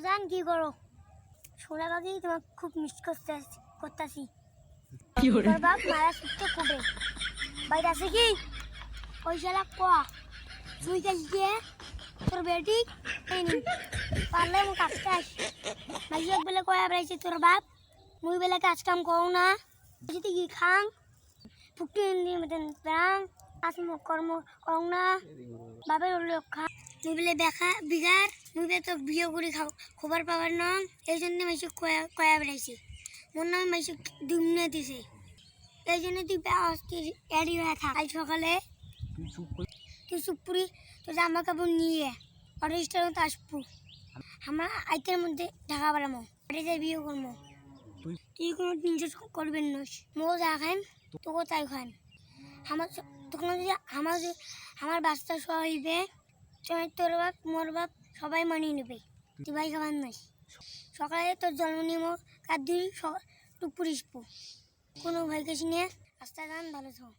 জান কি করো শোনা বাকি তোমাকে খুব মিস করতেছি তোর বাপ মারা সুস্থ কবে বাইরে আছে কি ওই শালা কোয়া তুই কাজ দিয়ে তোর বেটি এই নি পারলে মু কাজটা আস মাইক বেলে কয়া বেড়াইছে তোর বাপ মুই বেলে কাজ কাম করো না যদি কি খাং ফুটি মতন রাং কাজ কর্ম করো না বাপের লোক খা মুই বেলে দেখা বিগার মুই বেলে তো বিয়ে করে খাও খবর পাবার না এই জন্য মাইসুক কয়া বেড়াইছে মোর নাম মাইসুক দুমনে দিছে এই জন্য তুই অস্থির এডি হয়ে থাক আজ সকালে তুই চুপুরি তোর জামা কাপড় নিয়ে অরেস্টার মতো আসবো আমরা আইতের মধ্যে ঢাকা বেড়ামো বাড়িতে বিয়ে করবো তুই কোনো জিনিস করবেন না মো যা খাইম তোকে তাই খাইম আমার তখন যদি আমার বাচ্চা সহ হইবে তোর বাপ মোর বাপ সবাই মানিয়ে নেবে তুই ভাই খাবার নাই সকালে তোর জন্ম নিয়ম কার দিন টুপুরিসবো কোনো ভাই কাছে নিয়ে রাস্তা গান ভালো থাও।